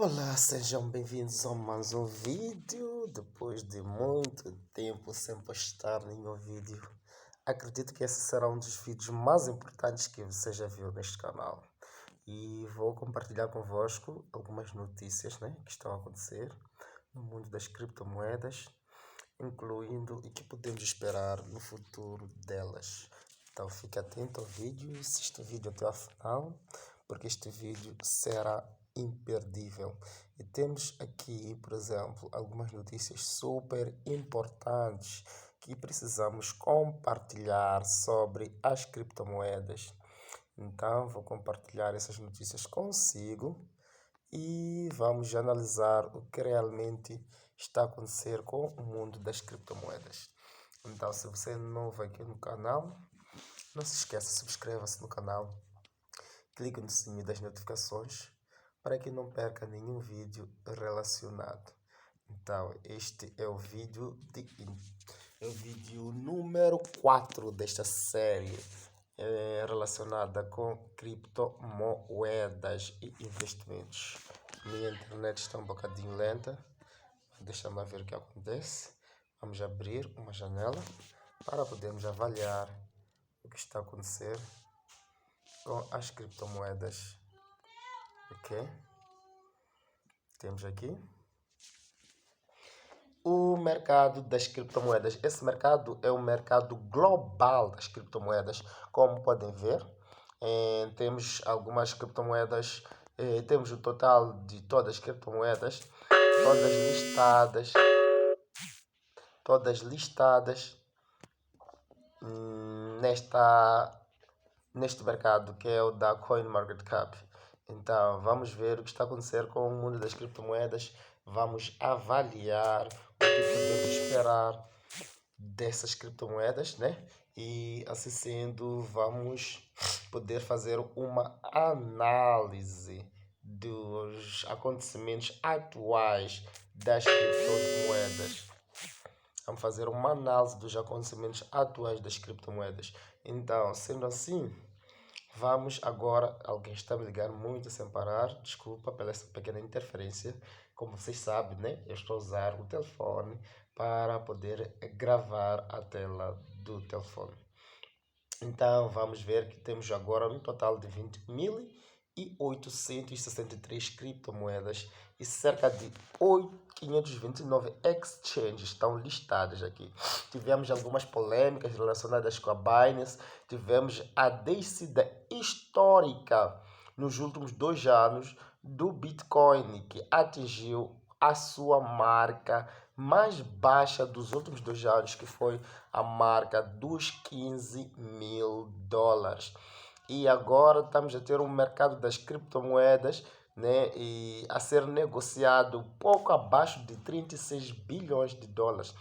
Olá, sejam bem-vindos a mais um vídeo. Depois de muito tempo sem postar nenhum vídeo, acredito que esse será um dos vídeos mais importantes que você já viu neste canal. E vou compartilhar convosco algumas notícias, que estão a acontecer no mundo das criptomoedas, incluindo o que podemos esperar no futuro delas. Então fique atento ao vídeo e assista o vídeo até ao final, porque este vídeo será imperdível. E temos aqui, por exemplo, algumas notícias super importantes que precisamos compartilhar sobre as criptomoedas. Então vou compartilhar essas notícias consigo e vamos analisar o que realmente está a acontecer com o mundo das criptomoedas. Então, se você é novo aqui no canal, não se esqueça, subscreva-se no canal, clique no sininho das notificações para que não perca nenhum vídeo relacionado. Então, este é o vídeo número 4 desta série relacionada com criptomoedas e investimentos. Minha internet está um bocadinho lenta, deixa-me ver o que acontece. Vamos abrir uma janela para podermos avaliar o que está a acontecer com as criptomoedas. Ok? Temos aqui o mercado das criptomoedas. Esse mercado é o mercado global das criptomoedas. Como podem ver, temos algumas criptomoedas, temos o total de todas as criptomoedas, todas listadas neste mercado, que é o da CoinMarketCap. Então, vamos ver o que está a acontecer com o mundo das criptomoedas. Vamos avaliar o que podemos esperar dessas criptomoedas, E assim sendo, vamos poder fazer uma análise dos acontecimentos atuais das criptomoedas. Vamos fazer uma análise dos acontecimentos atuais das criptomoedas. Então, sendo assim, vamos agora. Alguém está me ligando muito sem parar. Desculpa pela essa pequena interferência. Como vocês sabem, Eu estou a usar o telefone para poder gravar a tela do telefone. Então, vamos ver que temos agora um total de 20.863 criptomoedas e cerca de 529 exchanges estão listadas aqui. Tivemos algumas polêmicas relacionadas com a Binance, tivemos a descida histórica nos últimos 2 anos do Bitcoin, que atingiu a sua marca mais baixa dos últimos 2 anos, que foi a marca dos $15.000. E agora estamos a ter um mercado das criptomoedas, e a ser negociado pouco abaixo de 36 bilhões de dólares.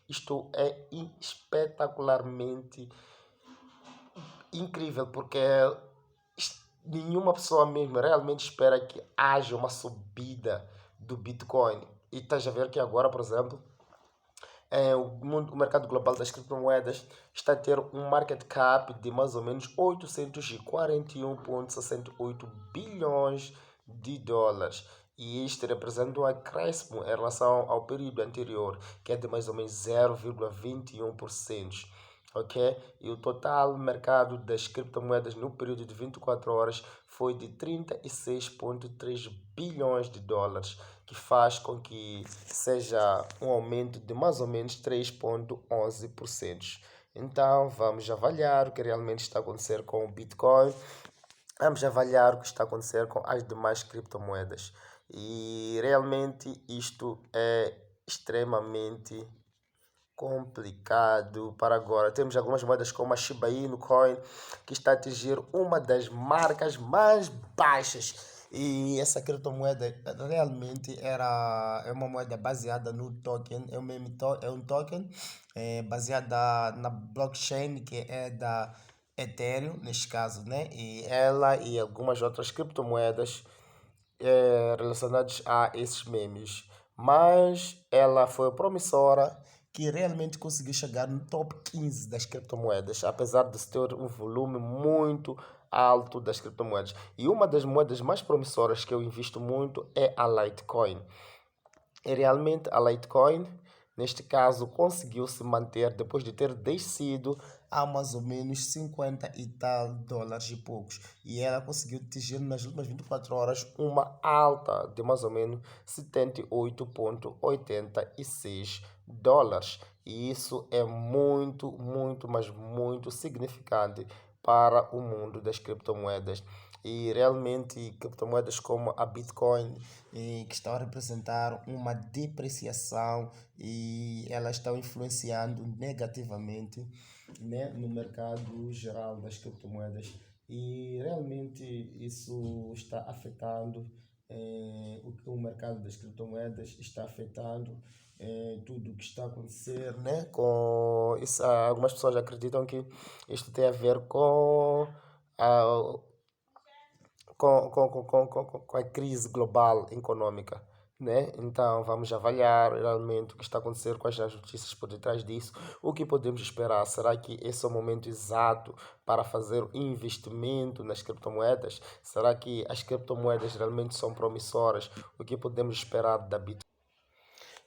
Isto é espetacularmente incrível, porque nenhuma pessoa mesmo realmente espera que haja uma subida do Bitcoin. E estás a ver que agora, por exemplo, o mercado global das criptomoedas está a ter um market cap de mais ou menos 841,68 bilhões de dólares. E isto representa um acréscimo em relação ao período anterior, que é de mais ou menos 0,21%. Ok? E o total mercado das criptomoedas no período de 24 horas foi de 36,3 bilhões de dólares, que faz com que seja um aumento de mais ou menos 3,11%. Então, vamos avaliar o que realmente está a acontecer com o Bitcoin. Vamos avaliar o que está a acontecer com as demais criptomoedas. E realmente isto é extremamente complicado para agora. Temos algumas moedas como a Shiba Inu Coin, que está a atingir uma das marcas mais baixas. E essa criptomoeda realmente é uma moeda baseada no token, é um token baseada na blockchain, que é da Ethereum, neste caso, E ela e algumas outras criptomoedas relacionadas a esses memes. Mas ela foi promissora, que realmente conseguiu chegar no top 15 das criptomoedas, apesar de ter um volume muito alto das criptomoedas. E uma das moedas mais promissoras que eu invisto muito é a Litecoin. E realmente a Litecoin, neste caso, conseguiu se manter depois de ter descido a mais ou menos 50 e tal dólares e poucos. E ela conseguiu atingir nas últimas 24 horas uma alta de mais ou menos 78,86 dólares. E isso é muito, muito, mas muito significante para o mundo das criptomoedas. E realmente criptomoedas como a Bitcoin, que estão a representar uma depreciação e elas estão influenciando negativamente, né, no mercado geral das criptomoedas. E realmente isso está afetando o mercado das criptomoedas, está afetando tudo o que está a acontecer, né? Com isso, algumas pessoas acreditam que isto tem a ver a, com a crise global econômica, né? Então vamos avaliar realmente o que está a acontecer, quais são as notícias por detrás disso, o que podemos esperar. Será que esse é o momento exato para fazer investimento nas criptomoedas? Será que as criptomoedas realmente são promissoras? O que podemos esperar da Bitcoin?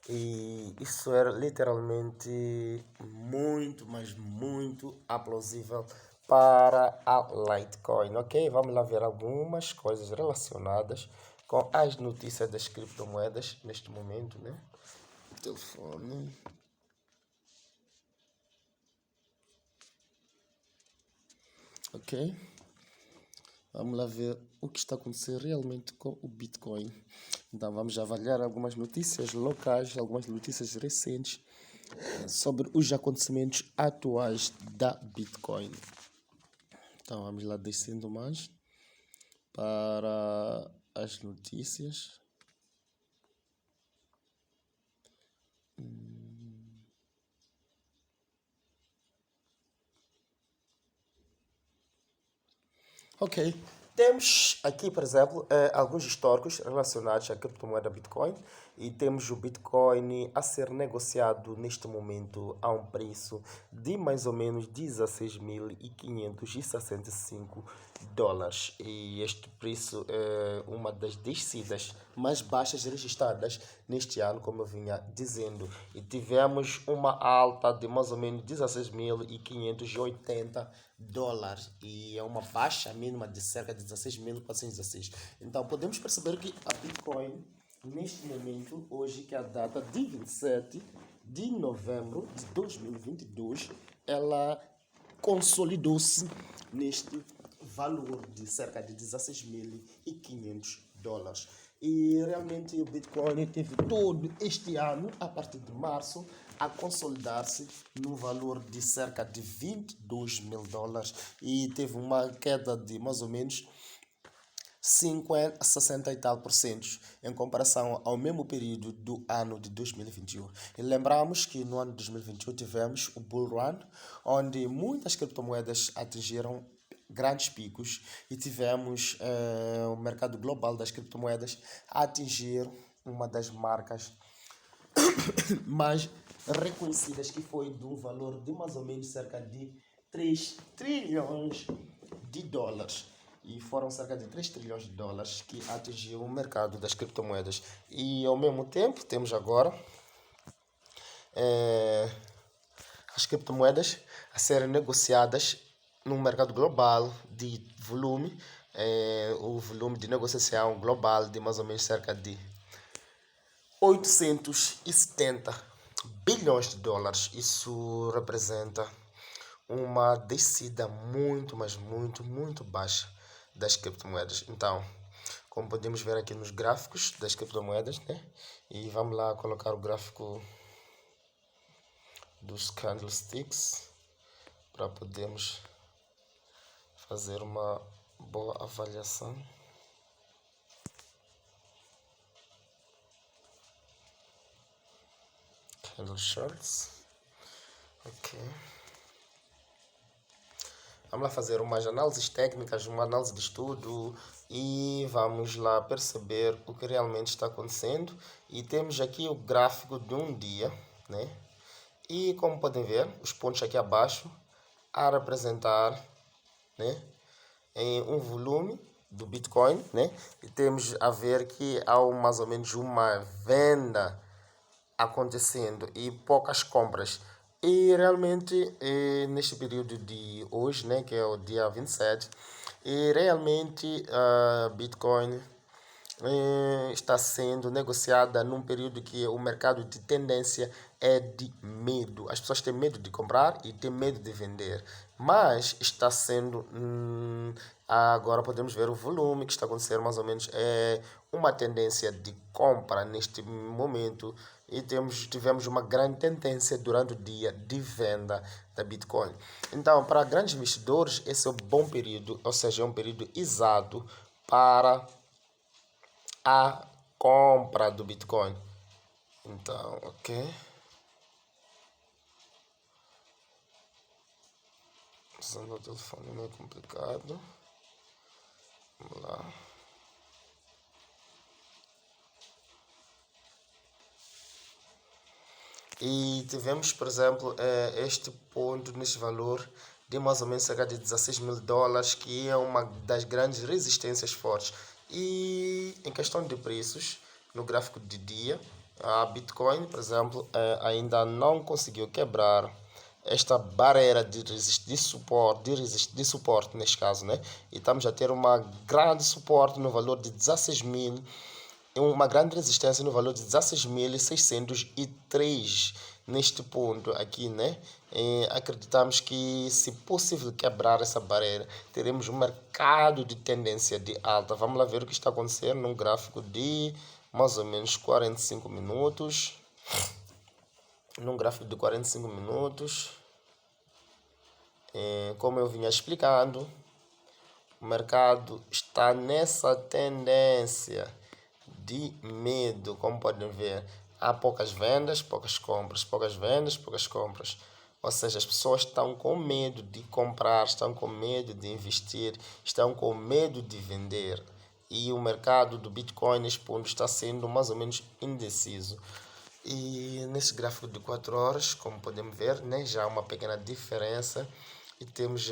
E isso era literalmente muito, mas muito aplausível para a Litecoin, ok? Vamos lá ver algumas coisas relacionadas com as notícias das criptomoedas neste momento, né? Telefone. Ok? Vamos lá ver o que está acontecendo realmente com o Bitcoin. Então vamos avaliar algumas notícias locais, algumas notícias recentes sobre os acontecimentos atuais da Bitcoin. Então vamos lá descendo mais para as notícias. Ok. Temos aqui, por exemplo, alguns históricos relacionados à criptomoeda Bitcoin e temos o Bitcoin a ser negociado neste momento a um preço de mais ou menos 16.565 dólares. E este preço é uma das descidas mais baixas registradas neste ano, como eu vinha dizendo. E tivemos uma alta de mais ou menos 16.580 dólares e é uma baixa mínima de cerca de 16.416. Então podemos perceber que a Bitcoin neste momento, hoje que é a data de 27 de novembro de 2022, ela consolidou-se neste valor de cerca de 16.500 dólares. E realmente o Bitcoin teve todo este ano, a partir de março, a consolidar-se no valor de cerca de 22 mil dólares e teve uma queda de mais ou menos 60 e tal por cento em comparação ao mesmo período do ano de 2021. E lembramos que no ano de 2021 tivemos o Bull Run, onde muitas criptomoedas atingiram grandes picos e tivemos o mercado global das criptomoedas a atingir uma das marcas mais reconhecidas, que foi de um valor de mais ou menos cerca de 3 trilhões de dólares. E foram cerca de 3 trilhões de dólares que atingiu o mercado das criptomoedas. E ao mesmo tempo temos agora as criptomoedas a serem negociadas no mercado global de volume, o volume de negociação global de mais ou menos cerca de 870 bilhões de dólares. Isso representa uma descida muito, mas muito, muito baixa das criptomoedas. Então, como podemos ver aqui nos gráficos das criptomoedas, né? E vamos lá colocar o gráfico dos candlesticks para podermos fazer uma boa avaliação. Candle charts. Ok. Vamos lá fazer umas análises técnicas, uma análise de estudo e vamos lá perceber o que realmente está acontecendo. E temos aqui o gráfico de um dia, né? E como podem ver, os pontos aqui abaixo a representar, né, um volume do Bitcoin, né? E temos a ver que há mais ou menos uma venda acontecendo e poucas compras. E realmente, neste período de hoje, né, que é o dia 27, e realmente a Bitcoin está sendo negociada num período que o mercado de tendência é de medo. As pessoas têm medo de comprar e têm medo de vender. Mas está sendo. Agora podemos ver o volume que está acontecendo mais ou menos. É uma tendência de compra neste momento. E tivemos uma grande tendência durante o dia de venda da Bitcoin. Então, para grandes investidores, esse é um bom período, ou seja, é um período exato para a compra do Bitcoin. Então, ok. Usando o telefone não é complicado. Vamos lá. E tivemos, por exemplo, este ponto neste valor de mais ou menos cerca de US$ 16.000, que é uma das grandes resistências fortes. E em questão de preços, no gráfico de dia, a Bitcoin, por exemplo, ainda não conseguiu quebrar esta barreira de suporte, de suporte neste caso, né? E estamos a ter uma grande suporte no valor de 16.000, uma grande resistência no valor de 16.603 neste ponto aqui, né? Acreditamos que, se possível quebrar essa barreira, teremos um mercado de tendência de alta. Vamos lá ver o que está acontecendo num gráfico de mais ou menos 45 minutos. Num gráfico de 45 minutos, como eu vinha explicando, o mercado está nessa tendência de medo, como podem ver. Há poucas vendas, poucas compras, poucas vendas, poucas compras. Ou seja, as pessoas estão com medo de comprar, estão com medo de investir, estão com medo de vender. E o mercado do Bitcoin neste ponto está sendo mais ou menos indeciso. E nesse gráfico de 4 horas, como podemos ver, né, já há uma pequena diferença. E temos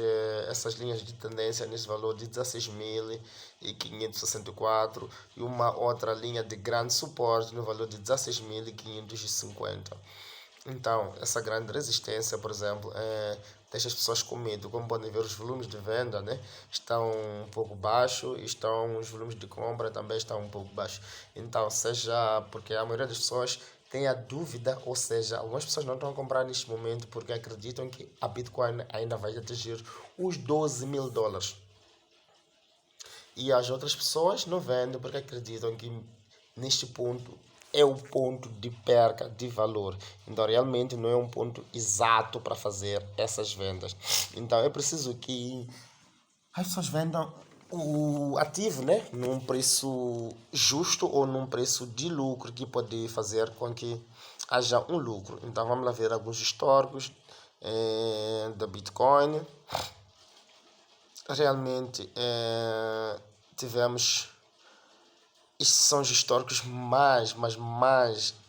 essas linhas de tendência nesse valor de 16.564 e uma outra linha de grande suporte no valor de 16.550. Então, essa grande resistência, por exemplo, deixa as pessoas com medo. Como podem ver, os volumes de venda, né, estão um pouco baixos, os volumes de compra também estão um pouco baixos. Então, seja porque a maioria das pessoas tem a dúvida, ou seja, algumas pessoas não estão a comprar neste momento porque acreditam que a Bitcoin ainda vai atingir os US$ 12.000. E as outras pessoas não vendem porque acreditam que neste ponto é o ponto de perca de valor. Então, realmente não é um ponto exato para fazer essas vendas. Então, é preciso que as pessoas vendam o ativo, né, num preço justo ou num preço de lucro que pode fazer com que haja um lucro. Então, vamos lá ver alguns históricos da Bitcoin. Realmente tivemos. Estes são os históricos mais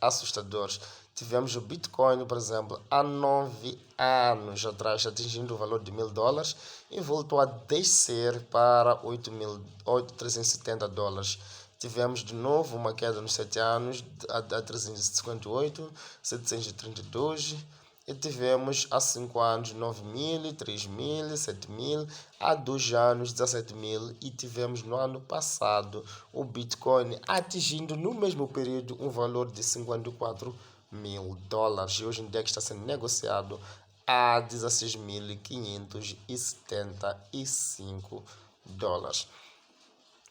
assustadores. Tivemos o Bitcoin, por exemplo, há 9 anos atrás, atingindo o valor de US$ 1.000 e voltou a descer para $8.370. Tivemos de novo uma queda nos 7 anos, a 358, 732. E tivemos há 5 anos 9.000, 3.000, 7.000, há 2 anos 17.000 e tivemos no ano passado o Bitcoin atingindo no mesmo período um valor de US$ 54.000 e hoje em dia que está sendo negociado a US$ 16.575.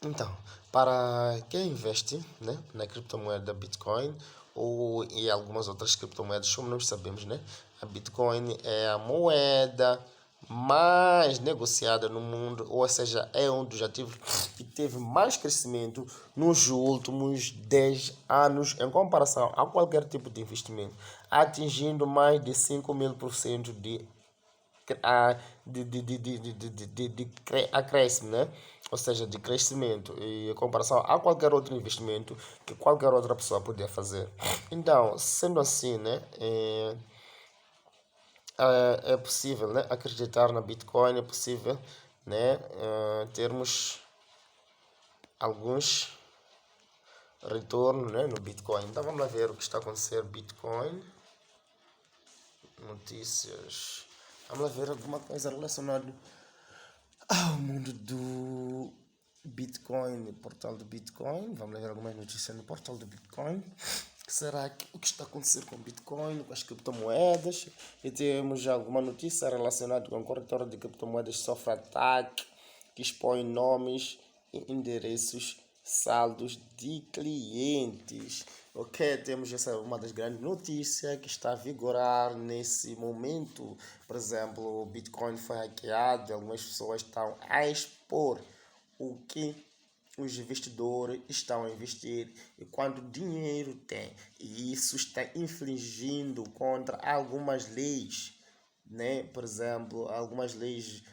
Então, para quem investe, né, na criptomoeda Bitcoin ou em algumas outras criptomoedas, como nós sabemos, né, a Bitcoin é a moeda mais negociada no mundo, ou seja, é um dos ativos que teve mais crescimento nos últimos 10 anos em comparação a qualquer tipo de investimento, atingindo mais de 5.000% de acréscimo, né? Ou seja, de crescimento em comparação a qualquer outro investimento que qualquer outra pessoa podia fazer. Então, sendo assim, né, é possível, né, acreditar na Bitcoin, é possível né? Termos alguns retornos, né, no Bitcoin. Então vamos lá ver o que está a acontecer. Bitcoin, notícias. Vamos lá ver alguma coisa relacionada ao mundo do Bitcoin, portal do Bitcoin. Vamos lá ver algumas notícias no portal do Bitcoin. Será que o que está a acontecer com o Bitcoin, com as criptomoedas? E temos alguma notícia relacionada com a corretora de criptomoedas que sofre ataque, que expõe nomes e endereços, saldos de clientes. Ok, temos essa uma das grandes notícias que está a vigorar nesse momento. Por exemplo, o Bitcoin foi hackeado, algumas pessoas estão a expor o que os investidores estão a investir e quanto dinheiro tem. E isso está infringindo contra algumas leis, né? Por exemplo, algumas leis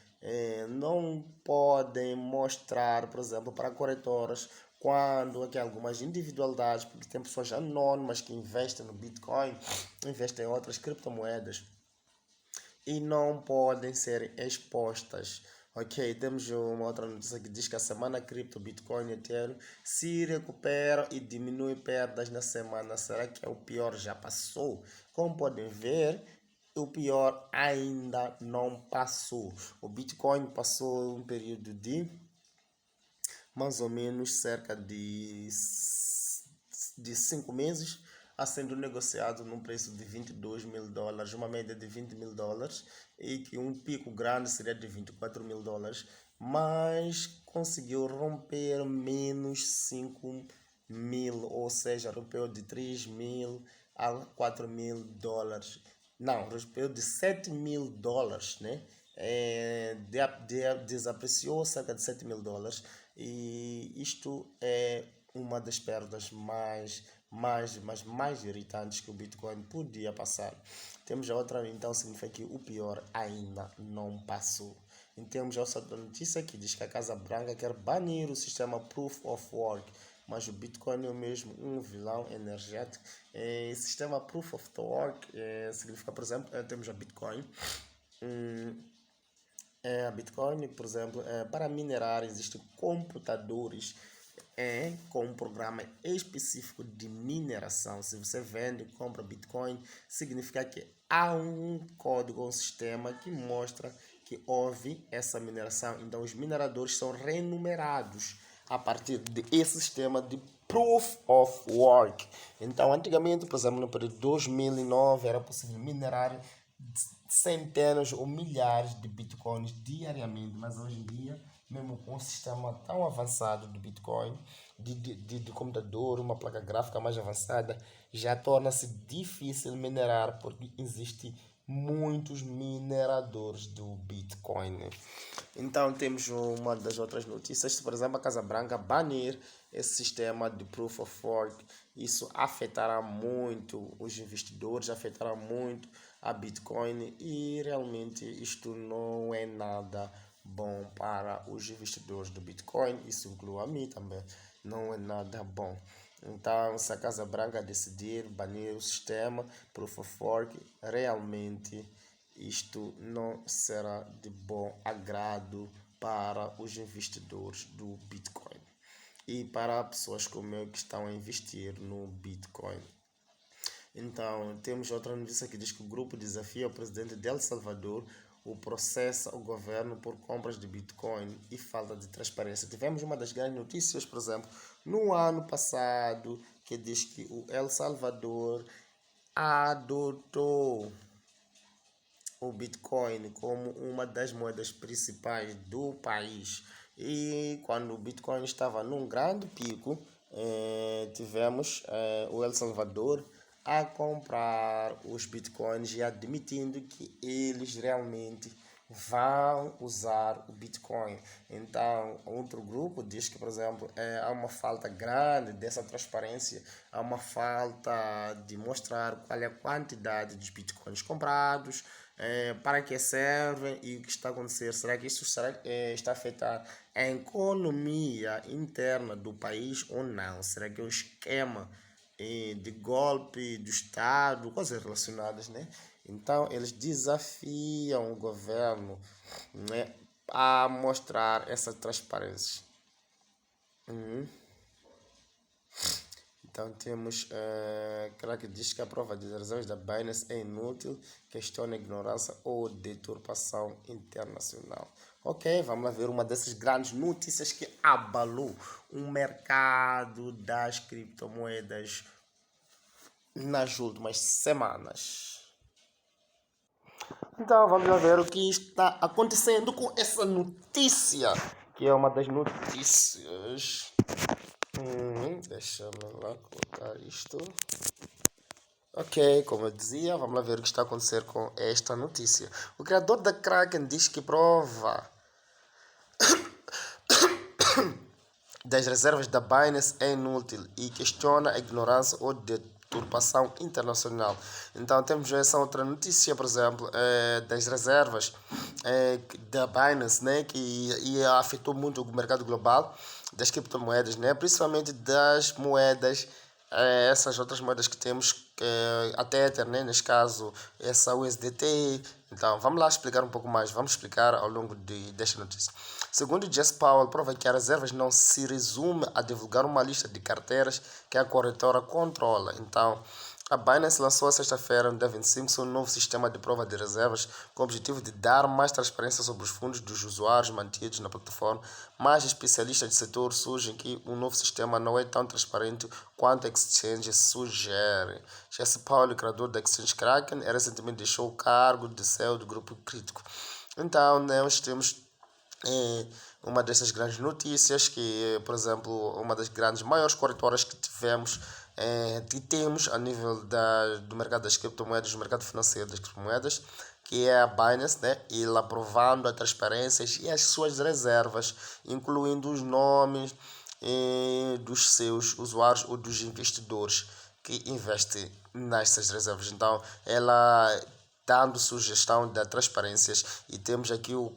não podem mostrar, por exemplo, para corretoras quando aqui algumas individualidades, porque tem pessoas anônimas que investem no Bitcoin, investem em outras criptomoedas e não podem ser expostas. Ok, temos uma outra notícia que diz que a semana cripto, Bitcoin e Ethereum se recuperam e diminui perdas na semana. Será que é o pior já passou? Como podem ver, o pior ainda não passou. O Bitcoin passou um período de mais ou menos cerca de 5 meses a sendo negociado num preço de 22 mil dólares, uma média de 20 mil dólares, e que um pico grande seria de 24 mil dólares, mas conseguiu romper menos 5 mil, ou seja, rompeu de 3 mil a 4 mil dólares. Não, rompeu de 7 mil dólares, né? Desapreciou cerca de 7 mil dólares e isto é uma das perdas mais irritantes que o Bitcoin podia passar. Temos a outra, então significa que o pior ainda não passou. E temos a outra notícia que diz que a Casa Branca quer banir o sistema Proof of Work, mas o Bitcoin é mesmo um vilão energético. Sistema Proof of Work significa, por exemplo, temos a Bitcoin. A Bitcoin, por exemplo, para minerar existem computadores com um programa específico de mineração. Se você vende e compra Bitcoin, significa que há um código, um sistema que mostra que houve essa mineração. Então, os mineradores são remunerados a partir desse sistema de Proof of Work. Então, antigamente, por exemplo, no período de 2009, era possível minerar centenas ou milhares de bitcoins diariamente, mas hoje em dia, mesmo com um sistema tão avançado de bitcoin, de computador, uma placa gráfica mais avançada, já torna-se difícil minerar porque existe muitos mineradores do Bitcoin. Então temos uma das outras notícias, por exemplo, a Casa Branca banir esse sistema de Proof of Work. Isso afetará muito os investidores, afetará muito a Bitcoin e realmente isto não é nada bom para os investidores do Bitcoin. Isso inclui a mim também. Não é nada bom. Então, se a Casa Branca decidir banir o sistema Proof of Work, realmente isto não será de bom agrado para os investidores do Bitcoin e para pessoas como eu que estão a investir no Bitcoin. Então, temos outra notícia que diz que o grupo desafia o presidente de El Salvador o processa o governo por compras de Bitcoin e falta de transparência. Tivemos uma das grandes notícias, por exemplo, no ano passado, que diz que o El Salvador adotou o Bitcoin como uma das moedas principais do país. E quando o Bitcoin estava num grande pico, tivemos o El Salvador a comprar os Bitcoins e admitindo que eles realmente vão usar o Bitcoin. Então, outro grupo diz que, por exemplo, há uma falta grande dessa transparência, há uma falta de mostrar qual é a quantidade de Bitcoins comprados, para que servem e o que está a acontecer. Será que isso está a afetar a economia interna do país ou não? Será que é um esquema de golpe do Estado, coisas relacionadas, né? Então, eles desafiam o governo, né, a mostrar essa transparência. Então temos aquela que diz que a prova de reservas da Binance é inútil, questiona a ignorância ou deturpação internacional. Ok, vamos lá ver uma dessas grandes notícias que abalou o mercado das criptomoedas nas últimas semanas. Então vamos lá ver o que está acontecendo com essa notícia, que é uma das notícias. Deixa-me lá colocar isto. Ok, como eu dizia, vamos lá ver o que está a acontecer com esta notícia. O criador da Kraken diz que prova das reservas da Binance é inútil e questiona a ignorância ou deturpação internacional. Então temos essa outra notícia, por exemplo, das reservas da Binance, né, que afetou muito o mercado global das criptomoedas, né, principalmente das moedas, essas outras moedas que temos, a Tether, né, neste caso essa USDT. Então vamos lá explicar um pouco mais, vamos explicar ao longo desta notícia. Segundo Jess Powell, prova que as reservas não se resume a divulgar uma lista de carteiras que a corretora controla. Então, a Binance lançou sexta-feira, no dia 25, seu novo sistema de prova de reservas com o objetivo de dar mais transparência sobre os fundos dos usuários mantidos na plataforma, mas especialistas do setor surgem que o novo sistema não é tão transparente quanto a exchange sugere. Jesse Powell, criador da exchange Kraken, recentemente deixou o cargo de CEO do grupo crítico. Então, nós temos uma dessas grandes notícias que, por exemplo, uma das grandes maiores corretoras que tivemos, que temos a nível do mercado das criptomoedas, do mercado financeiro das criptomoedas, que é a Binance, né? E ela aprovando a transparência e as suas reservas, incluindo os nomes dos seus usuários ou dos investidores que investem nessas reservas. Então, ela dando sugestão de transparências, e temos aqui o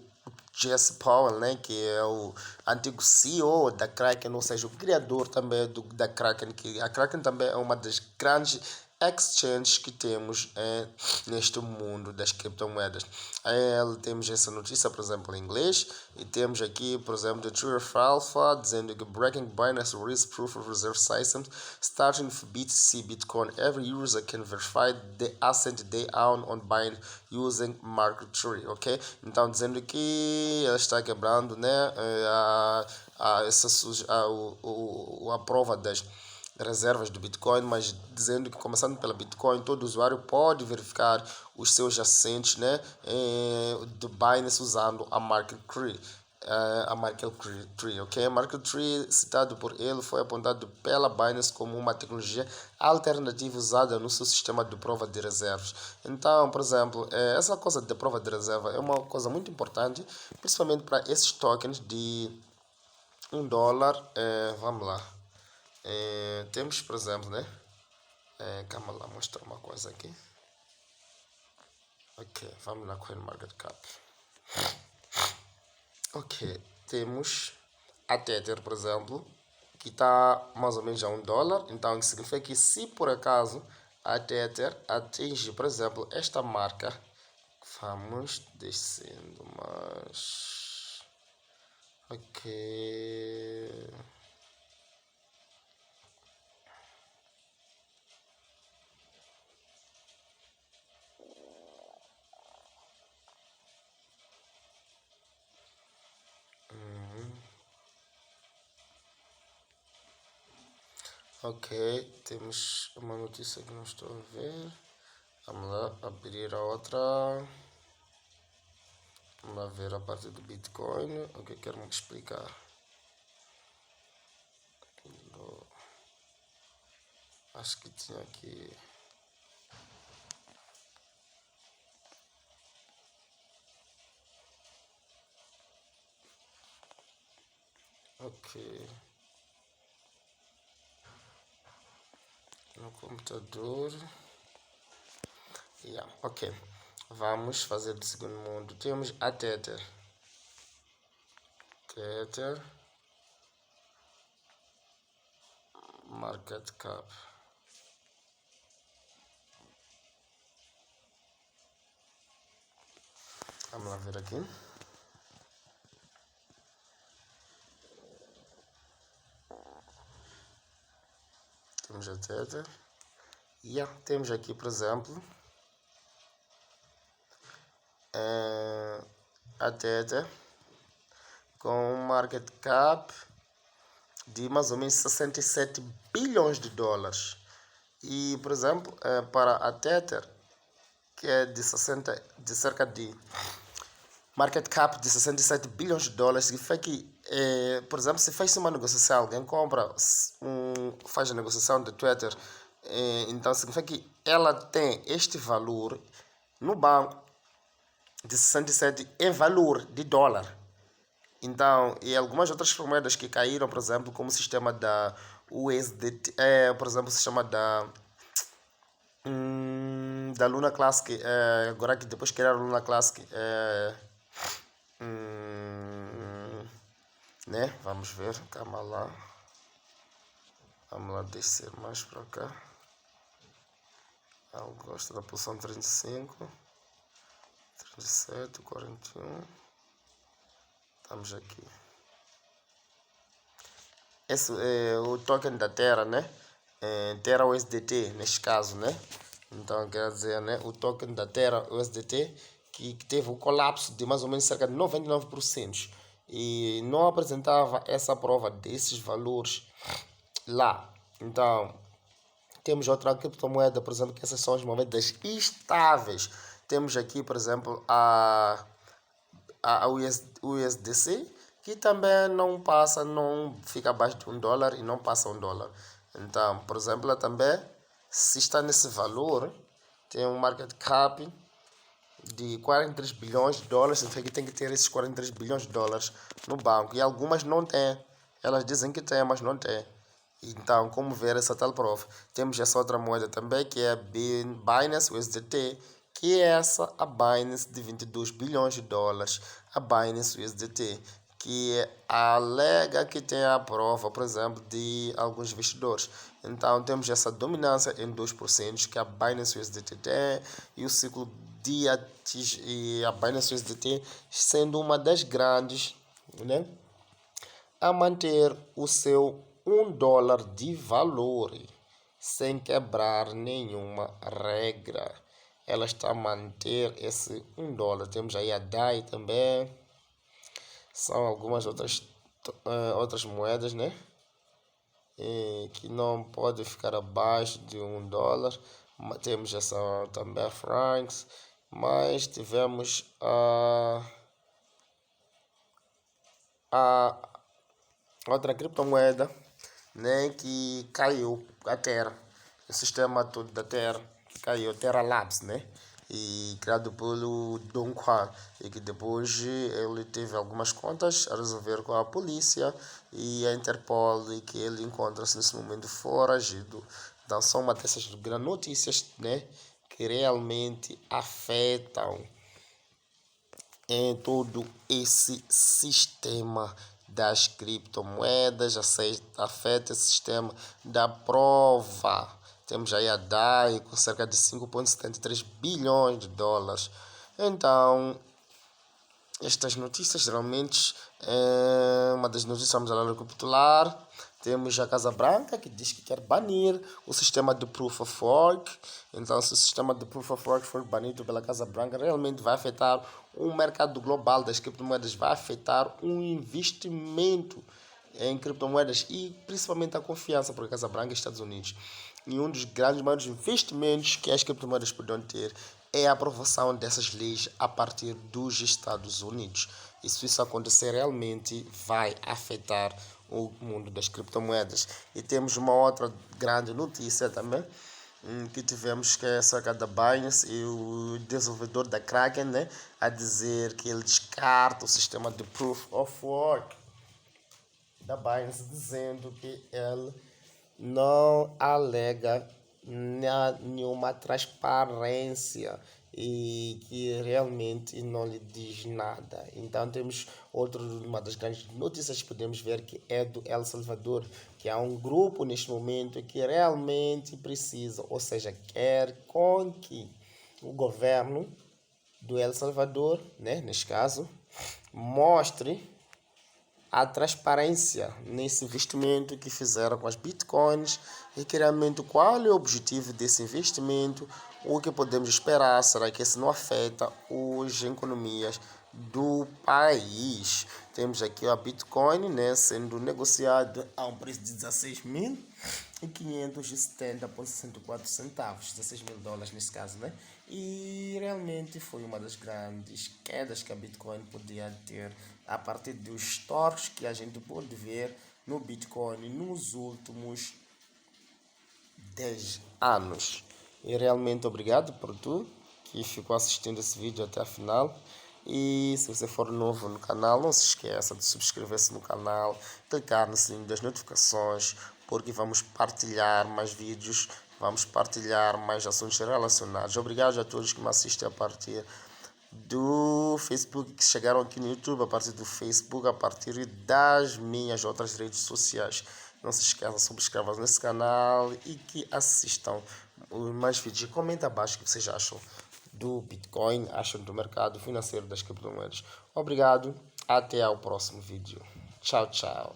Jesse Powell, né, que é o antigo CEO da Kraken, ou seja, o criador também da Kraken, que a Kraken também é uma das grandes exchanges que temos neste mundo das criptomoedas. Temos essa notícia, por exemplo, em inglês, e temos aqui, por exemplo, the True of Alpha, dizendo que Breaking Binance Risk Proof of Reserve System, starting with BTC Bitcoin, every user can verify the asset they own on Binance using Market Tree, ok? Então, dizendo que ela está quebrando, né, a prova das reservas do Bitcoin, mas dizendo que, começando pela Bitcoin, todo usuário pode verificar os seus assets, né, do Binance usando a Market Tree. A Market Tree, ok? A Market Tree, citado por ele, foi apontado pela Binance como uma tecnologia alternativa usada no seu sistema de prova de reservas. Então, por exemplo, essa coisa de prova de reserva é uma coisa muito importante, principalmente para esses tokens de $1. Vamos lá. Temos, por exemplo, né? Calma lá, mostrar uma coisa aqui. Ok, vamos na CoinMarketCap. Ok, temos a Tether, por exemplo, que está mais ou menos a $1. Então, isso significa que se por acaso a Tether atinge, por exemplo, esta marca, vamos descendo mais. Ok. Ok, temos uma notícia que não estou a ver. Vamos lá abrir a outra. Vamos lá ver a parte do Bitcoin. O que quero me explicar. Acho que tinha aqui. Ok. No computador. Yeah, ok. Vamos fazer do segundo mundo. Temos a Tether. Tether. Market Cap. Vamos lá ver aqui. temos a Tether. Temos aqui, por exemplo, a Tether com um market cap de mais ou menos 67 bilhões de dólares. E, por exemplo, para a Tether, que é de cerca de market cap de 67 bilhões de dólares, significa que, por exemplo, se faz uma negociação, alguém compra, faz a negociação de Twitter, então significa que ela tem este valor no banco de 67 em valor de dólar. Então, e algumas outras moedas que caíram, por exemplo, como o sistema da USDT, por exemplo, o sistema da Luna Classic, agora que depois criaram a Luna Classic, né? Vamos ver, calma lá. Vamos lá descer mais para cá. Eu gosto da posição 35, 37, 41. Estamos aqui. Esse é o token da Terra, né? Terra USDT, neste caso, né? Então, quer dizer, né? O token da Terra USDT que teve um colapso de mais ou menos cerca de 99%. E não apresentava essa prova desses valores lá. Então, temos outra criptomoeda, por exemplo, que essas são as moedas estáveis. Temos aqui, por exemplo, a USDC, que também não fica abaixo de $1 e não passa $1. Então, por exemplo, ela também, se está nesse valor, tem um market cap de 43 bilhões de dólares, significa que tem que ter esses 43 bilhões de dólares no banco. E algumas não têm. Elas dizem que tem, mas não tem. Então, como ver essa tal prova? Temos essa outra moeda também, que é a Binance USDT, que é essa, a Binance de 22 bilhões de dólares, a Binance USDT, que alega que tem a prova, por exemplo, de alguns investidores. Então, temos essa dominância em 2% que a Binance USDT tem, e o ciclo e a Binance USDT sendo uma das grandes, né, a manter o seu $1 de valor sem quebrar nenhuma regra. Ela está a manter esse $1. Temos aí a DAI também. São algumas outras moedas, né? Que não pode ficar abaixo de $1. Temos essa também a Francs. Mas tivemos a outra criptomoeda, né, que caiu a Terra, o sistema todo da Terra caiu, Terra Labs, né, e criado pelo Dong Quan, e que depois ele teve algumas contas a resolver com a polícia e a Interpol, e que ele encontra-se nesse momento foragido. Então são uma dessas grandes notícias, né, que realmente afetam em todo esse sistema das criptomoedas, afeta esse sistema da prova. Temos aí a DAI com cerca de 5,73 bilhões de dólares. Então, estas notícias geralmente, uma das notícias, vamos lá recapitular. Temos a Casa Branca, que diz que quer banir o sistema de Proof of Work. Então, se o sistema de Proof of Work for banido pela Casa Branca, realmente vai afetar o mercado global das criptomoedas, vai afetar o investimento em criptomoedas e principalmente a confiança, porque a Casa Branca é Estados Unidos. E um dos grandes maiores investimentos que as criptomoedas podem ter é a aprovação dessas leis a partir dos Estados Unidos. E se isso acontecer, realmente vai afetar o mundo das criptomoedas. E temos uma outra grande notícia também, que tivemos, que é acerca da Binance e o desenvolvedor da Kraken, né, a dizer que ele descarta o sistema de Proof of Work da Binance, dizendo que ele não alega nenhuma transparência e que realmente não lhe diz nada. Então temos uma das grandes notícias que podemos ver, que é do El Salvador, que há um grupo neste momento que realmente precisa, ou seja, quer com que o governo do El Salvador, né, neste caso, mostre a transparência nesse investimento que fizeram com as bitcoins e que realmente qual é o objetivo desse investimento, o que podemos esperar, será que isso não afeta as economias do país. Temos aqui a Bitcoin, né, sendo negociado a um preço de 16.570,64 centavos, 16 mil dólares nesse caso, né? E realmente foi uma das grandes quedas que a Bitcoin podia ter a partir dos torques que a gente pode ver no Bitcoin nos últimos 10 anos. E realmente obrigado por tu que ficou assistindo esse vídeo até a final. E se você for novo no canal, não se esqueça de subscrever-se no canal, clicar no sininho das notificações, porque vamos partilhar mais vídeos, vamos partilhar mais assuntos relacionados. Obrigado a todos que me assistem a partir do Facebook, que chegaram aqui no YouTube, a partir do Facebook, a partir das minhas outras redes sociais. Não se esqueçam, subscrevam nesse canal e que assistam mais vídeos. Comenta abaixo o que vocês acham do Bitcoin, acham do mercado financeiro das criptomoedas. Obrigado, até ao próximo vídeo. Tchau, tchau.